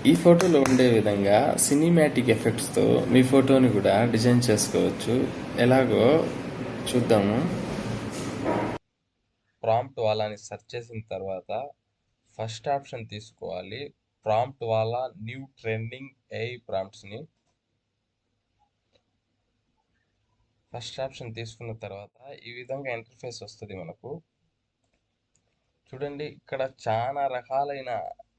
ఈ ఫోటోలో ఉండే విధంగా సినిమాటిక్ ఎఫెక్ట్స్తో మీ ఫోటోని కూడా డిజైన్ చేసుకోవచ్చు. ఎలాగో చూద్దాము. ప్రాంప్ట్ వాలాని సెర్చ్ చేసిన తర్వాత ఫస్ట్ ఆప్షన్ తీసుకోవాలి. ప్రాంప్ట్ వాలా న్యూ ట్రెండింగ్ ఏఐ ప్రాంప్ట్స్ని ఫస్ట్ ఆప్షన్ తీసుకున్న తర్వాత ఈ విధంగా ఇంటర్ఫేస్ వస్తుంది మనకు. చూడండి, ఇక్కడ చాలా రకాలైన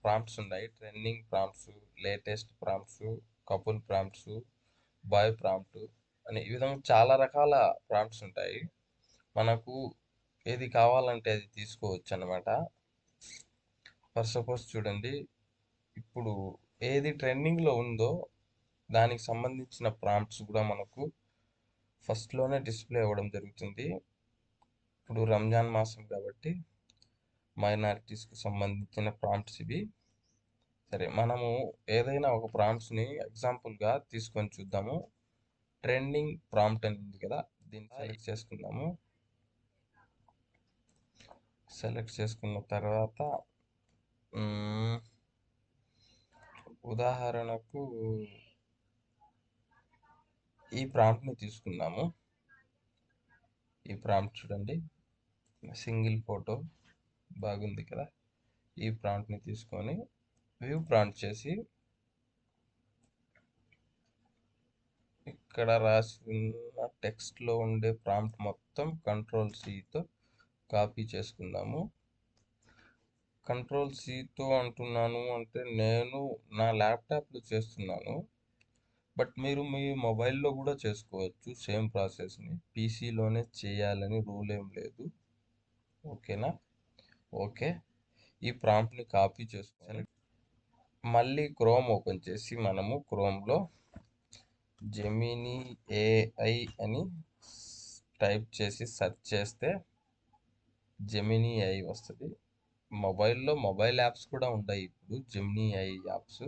ప్రాంప్ట్స్ ఉన్నాయి. Trending prompts, latest prompts, couple prompts, boy prompt అని ఈ విధంగా చాలా రకాల ప్రాంప్ట్స్ ఉంటాయి. మనకు ఏది కావాలంటే అది తీసుకోవచ్చు అన్నమాట. ఫర్ సపోజ్ చూడండి, ఇప్పుడు ఏది ట్రెండింగ్లో ఉందో దానికి సంబంధించిన ప్రాంప్ట్స్ కూడా మనకు ఫస్ట్లోనే డిస్ప్లే అవ్వడం జరుగుతుంది. ఇప్పుడు రంజాన్ మాసం కాబట్టి మైనారిటీస్కి సంబంధించిన ప్రాంప్ట్స్ ఇవి. సరే, మనము ఏదైనా ఒక ప్రాంప్ట్స్ని ఎగ్జాంపుల్గా తీసుకొని చూద్దాము. ట్రెండింగ్ ప్రాంప్ట్ అని ఉంది కదా, దీన్ని సెలెక్ట్ చేసుకుందాము. సెలెక్ట్ చేసుకున్న తర్వాత ఉదాహరణకు ఈ ప్రాంప్ట్ని తీసుకుందాము. ఈ ప్రాంప్ట్ చూడండి, సింగిల్ ఫోటో బాగుంది కదా. ఈ ప్రాంప్ట్ని తీసుకొని వ్యూ ప్రాంప్ట్ చేసి ఇక్కడ రాసి ఉన్న టెక్స్ట్లో ఉండే ప్రాంప్ట్ మొత్తం కంట్రోల్-Cతో కాపీ చేసుకుందాము. కంట్రోల్-Cతో అంటున్నాను అంటే నేను నా ల్యాప్టాప్లో చేస్తున్నాను. బట్ మీరు మీ మొబైల్లో కూడా చేసుకోవచ్చు సేమ్ ప్రాసెస్ని. పీసీలోనే చేయాలని రూల్ ఏం లేదు. ఓకేనా? ఓకే, ఈ ప్రాంప్ట్ని కాపీ చేసుకోవాలి. మళ్ళీ క్రోమ్ ఓపెన్ చేసి మనము క్రోమ్లో జెమినీ ఏఐ అని టైప్ చేసి సెర్చ్ చేస్తే జెమినీ ఏఐ వస్తుంది. మొబైల్లో మొబైల్ యాప్స్ కూడా ఉంటాయి ఇప్పుడు జెమినీ ఏఐ యాప్స్.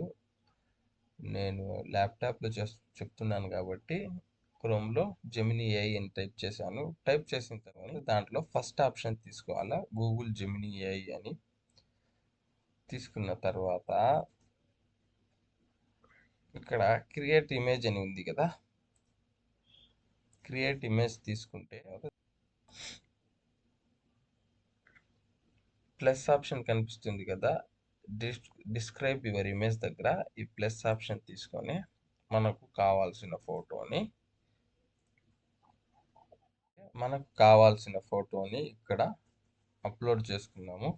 నేను ల్యాప్టాప్లో చెప్తున్నాను కాబట్టి క్రోమ్లో జెమినీ ఏఐ అని టైప్ చేశాను. టైప్ చేసిన తర్వాత దాంట్లో ఫస్ట్ ఆప్షన్ తీసుకోవాలా, గూగుల్ జెమినీ ఏఐ అని. తీసుకున్న తర్వాత ఇక్కడ క్రియేట్ ఇమేజ్ అని ఉంది కదా, క్రియేట్ ఇమేజ్ తీసుకుంటే ప్లస్ ఆప్షన్ కనిపిస్తుంది కదా, డిస్క్రైబ్ యువర్ ఇమేజ్ దగ్గర ఈ ప్లస్ ఆప్షన్ తీసుకొని మనకు కావాల్సిన ఫోటోని ఇక్కడ అప్లోడ్ చేసుకున్నాము.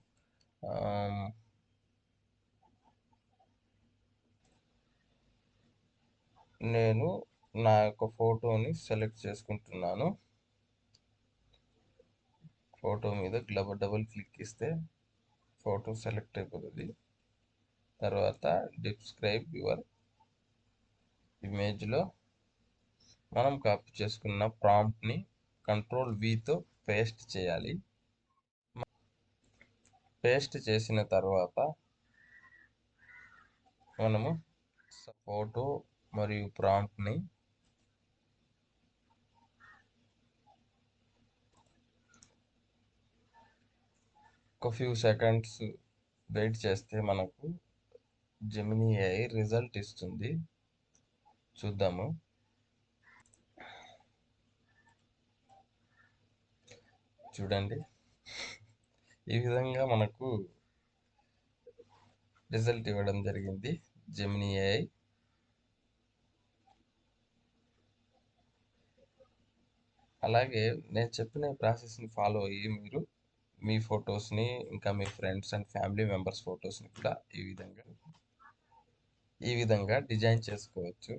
నేను నా యొక్క ఫోటోని సెలెక్ట్ చేసుకుంటున్నాను. ఫోటో మీద డబుల్ క్లిక్ ఇస్తే ఫోటో సెలెక్ట్ అయిపోతుంది. తర్వాత డిస్క్రైబ్ యువర్ ఇమేజ్లో మనం కాపీ చేసుకున్న ప్రాంప్ట్ని కంట్రోల్-Vతో పేస్ట్ చేయాలి. పేస్ట్ చేసిన తర్వాత మనము ఫోటో మరియు ప్రాంప్ట్ని ఒక ఫ్యూ సెకండ్స్ వెయిట్ చేస్తే మనకు జెమినీ ఏఐ రిజల్ట్ ఇస్తుంది. చూద్దాము. చూడండి, ఈ విధంగా మనకు రిజల్ట్ ఇవ్వడం జరిగింది జెమినీ ఏఐ. అలాగే నేను చెప్పిన ప్రాసెస్ని ఫాలో అయ్యి మీరు మీ ఫొటోస్ని ఇంకా మీ ఫ్రెండ్స్ అండ్ ఫ్యామిలీ మెంబర్స్ ఫొటోస్ని కూడా ఈ విధంగా డిజైన్ చేసుకోవచ్చు.